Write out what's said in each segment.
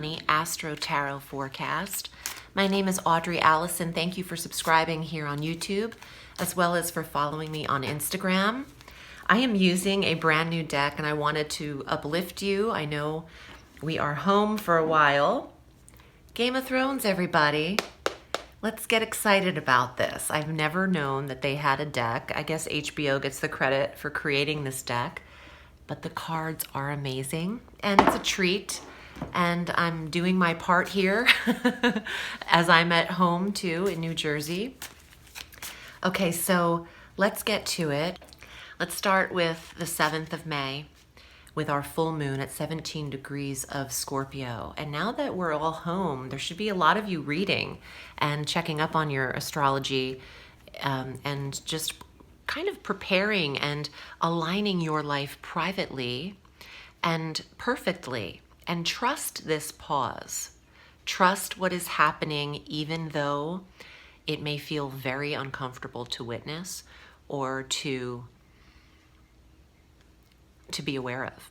2020 Astro Tarot Forecast. My name is Audrey Alison. Thank you for subscribing here on YouTube, as well as for following me on Instagram. I am using a brand new deck and I wanted to uplift you. I know we are home for a while. Game of Thrones, everybody. Let's get excited about this. I've never known that they had a deck. I guess HBO gets the credit for creating this deck, but the cards are amazing and it's a treat. And I'm doing my part here as I'm at home too in New Jersey. Okay, so let's get to it. Let's start with the 7th of May with our full moon at 17 degrees of Scorpio. And now that we're all home, there should be a lot of you reading and checking up on your astrology and just kind of preparing and aligning your life privately and perfectly. And trust this pause. Trust what is happening, even though it may feel very uncomfortable to witness or to be aware of.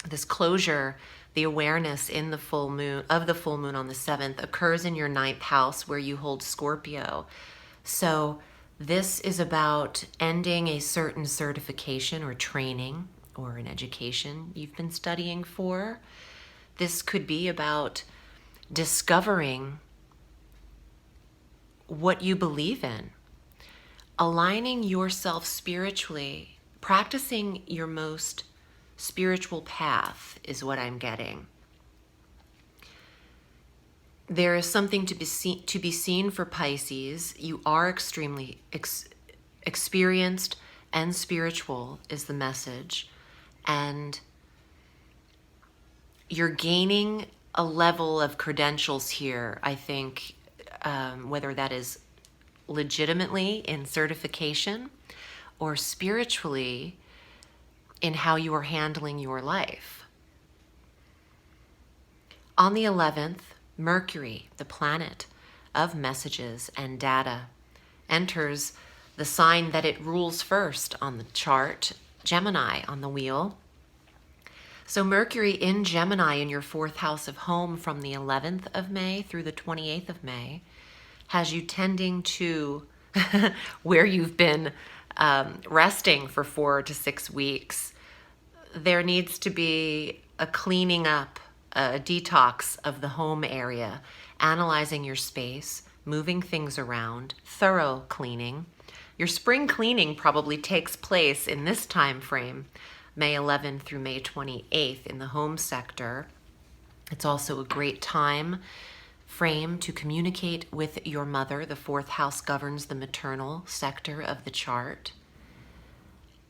This closure, the awareness in the full moon on the 7th occurs in your 9th house where you hold Scorpio. So this is about ending a certain certification or training or an education you've been studying for. This could be about discovering what you believe in, aligning yourself spiritually, practicing your most spiritual path is what I'm getting. There is something to be seen for Pisces. You are extremely experienced and spiritual is the message. And you're gaining a level of credentials here, I think, whether that is legitimately in certification or spiritually in how you are handling your life. On the 11th, Mercury, the planet of messages and data, enters the sign that it rules first on the chart, Gemini on the wheel. So Mercury in Gemini in your 4th house of home from the 11th of May through the 28th of May has you tending to where you've been resting for 4 to 6 weeks. There needs to be a cleaning up, a detox of the home area, analyzing your space, moving things around, thorough cleaning. Your spring cleaning probably takes place in this time frame, May 11th through May 28th in the home sector. It's also a great time frame to communicate with your mother. The 4th house governs the maternal sector of the chart.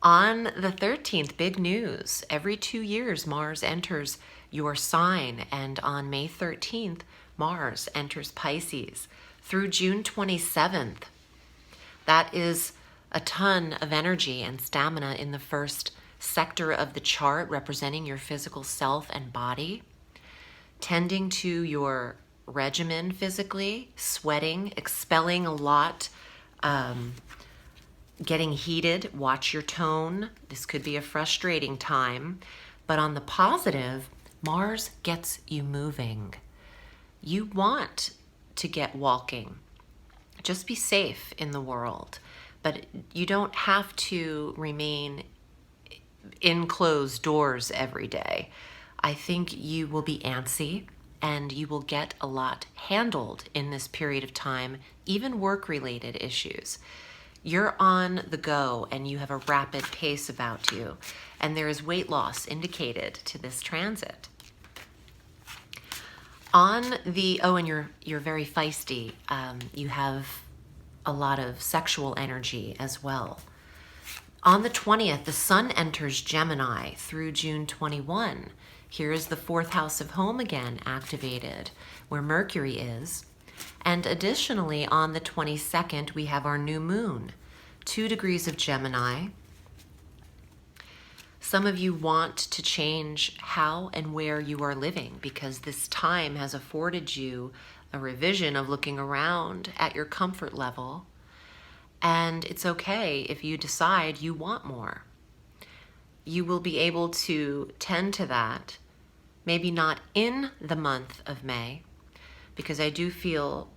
On the 13th, big news. Every 2 years, Mars enters your sign. And on May 13th, Mars enters Pisces through June 27th. That is a ton of energy and stamina in the first sector of the chart, representing your physical self and body, tending to your regimen physically, sweating, expelling a lot, getting heated. Watch your tone. This could be a frustrating time. But on the positive, Mars gets you moving. You want to get walking. Just be safe in the world. But you don't have to remain in closed doors every day. I think you will be antsy and you will get a lot handled in this period of time, even work-related issues. You're on the go and you have a rapid pace about you, and there is weight loss indicated to this transit. And you're very feisty. You have a lot of sexual energy as well. On the 20th, the sun enters Gemini through June 21. Here is the 4th house of home again activated, where Mercury is. And additionally, on the 22nd, we have our new moon, 2 degrees of Gemini. Some of you want to change how and where you are living because this time has afforded you a revision of looking around at your comfort level. And it's okay if you decide you want more. You will be able to tend to that Maybe not in the month of May, because I do feel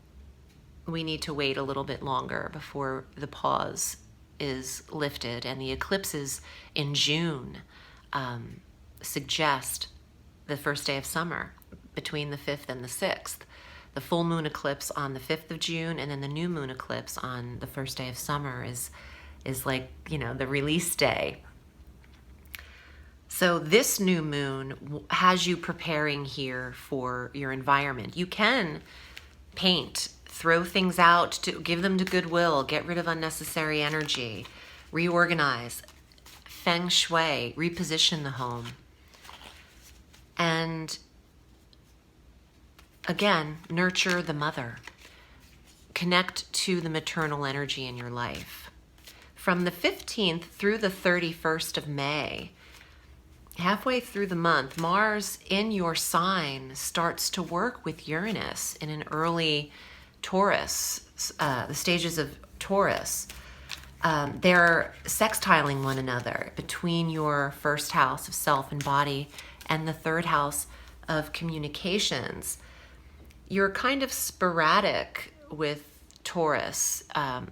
we need to wait a little bit longer before the pause is lifted, and the eclipses in June suggest the first day of summer between the 5th and the 6th. The full moon eclipse on the 5th of June, and then the new moon eclipse on the first day of summer is like, you know, the release day. So this new moon has you preparing here for your environment. You can paint, throw things out, to give them to Goodwill, get rid of unnecessary energy, reorganize, feng shui, reposition the home. And again, nurture the mother. Connect to the maternal energy in your life. From the 15th through the 31st of May, halfway through the month, Mars in your sign starts to work with Uranus in an early Taurus, the stages of Taurus. They're sextiling one another between your first house of self and body and the third house of communications. You're kind of sporadic with Taurus,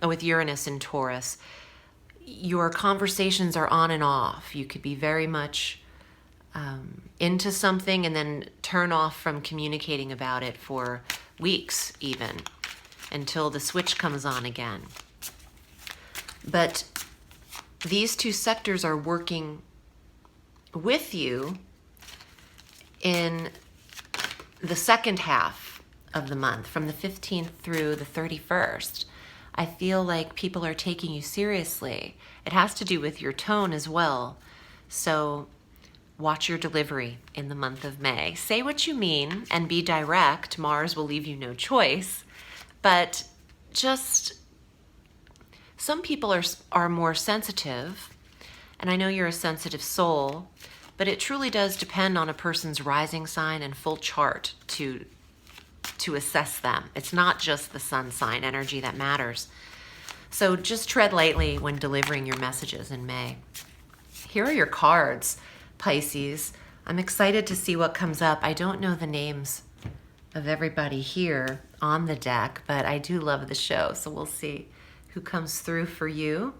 with Uranus in Taurus. Your conversations are on and off. You could be very much into something and then turn off from communicating about it for weeks even, until the switch comes on again. But these two sectors are working with you in the second half of the month, from the 15th through the 31st. I feel like people are taking you seriously. It has to do with your tone as well. So watch your delivery in the month of May. Say what you mean and be direct. Mars will leave you no choice. But just, some people are more sensitive, and I know you're a sensitive soul, but it truly does depend on a person's rising sign and full chart to assess them. It's not just the sun sign energy that matters. So just tread lightly when delivering your messages in May. Here are your cards, Pisces. I'm excited to see what comes up. I don't know the names of everybody here on the deck, but I do love the show, so we'll see who comes through for you.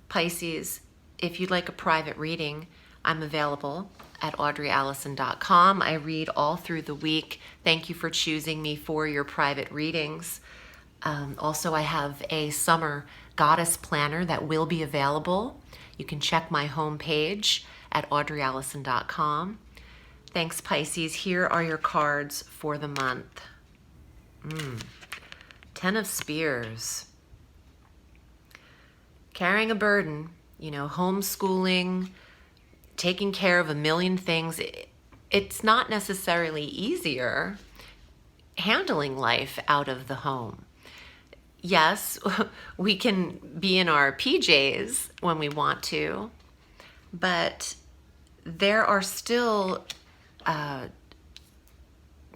Pisces, if you'd like a private reading, I'm available at audreyalison.com. I read all through the week. Thank you for choosing me for your private readings. Also, I have a summer goddess planner that will be available. You can check my homepage at audreyalison.com. Thanks, Pisces. Here are your cards for the month. 10 of Spears. Carrying a burden, you know, homeschooling, taking care of a million things. It's not necessarily easier handling life out of the home. Yes, we can be in our PJs when we want to, but there are still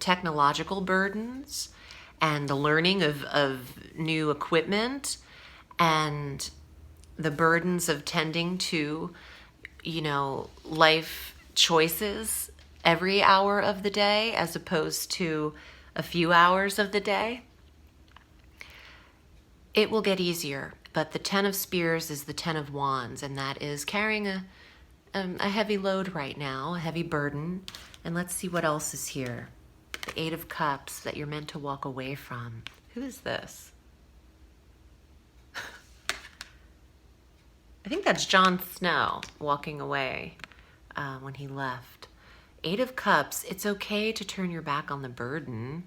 technological burdens and the learning of new equipment and the burdens of tending to, you know, life choices every hour of the day as opposed to a few hours of the day. It will get easier, but the 10 of Spears is the 10 of Wands, and that is carrying a heavy load right now, a heavy burden. And let's see what else is here. The 8 of Cups that you're meant to walk away from. Who is this? I think that's Jon Snow walking away when he left. 8 of Cups, it's okay to turn your back on the burden.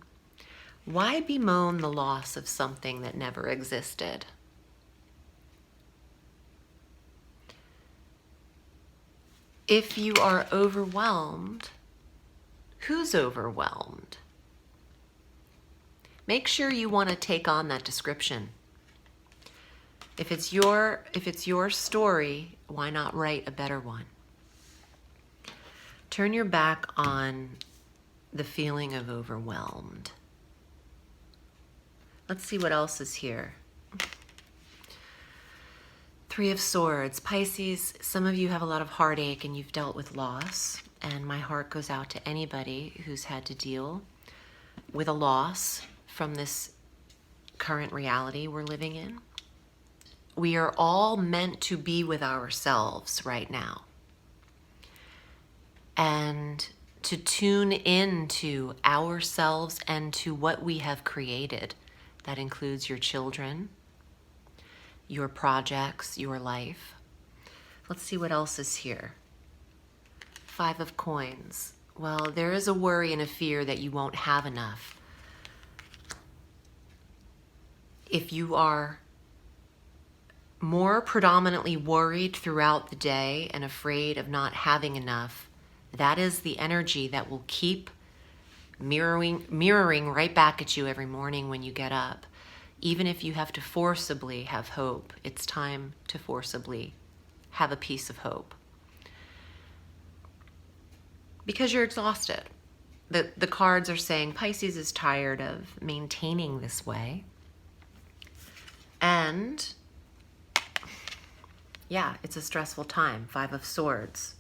Why bemoan the loss of something that never existed? If you are overwhelmed, who's overwhelmed? Make sure you want to take on that description. If it's your story, why not write a better one? Turn your back on the feeling of overwhelmed. Let's see what else is here. 3 of Swords. Pisces, some of you have a lot of heartache and you've dealt with loss. and my heart goes out to anybody who's had to deal with a loss from this current reality we're living in. We are all meant to be with ourselves right now and to tune into ourselves and to what we have created. That includes your children, your projects, your life. Let's see what else is here. 5 of Coins. Well, there is a worry and a fear that you won't have enough. If you are more predominantly worried throughout the day and afraid of not having enough, that is the energy that will keep mirroring right back at you every morning when you get up. Even if you have to forcibly have hope, it's time to forcibly have a piece of hope. Because you're exhausted. The cards are saying Pisces is tired of maintaining this way. And yeah, it's a stressful time. 5 of Swords.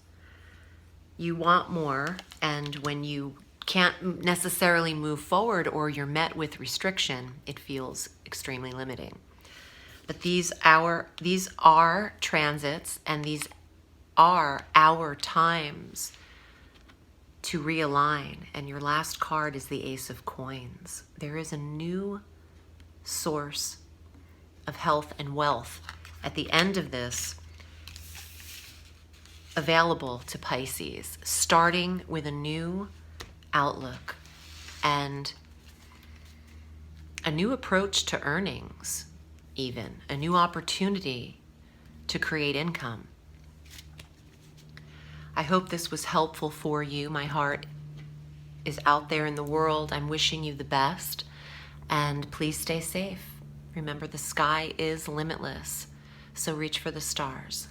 You want more, and when you can't necessarily move forward or you're met with restriction, it feels extremely limiting. But these are transits, and these are our times to realign. And your last card is the Ace of Coins. There is a new source of health and wealth at the end of this available to Pisces, starting with a new outlook and a new approach to earnings, even a new opportunity to create income. I hope this was helpful for you. My heart is out there in the world. I'm wishing you the best, and please stay safe. Remember, the sky is limitless, so reach for the stars.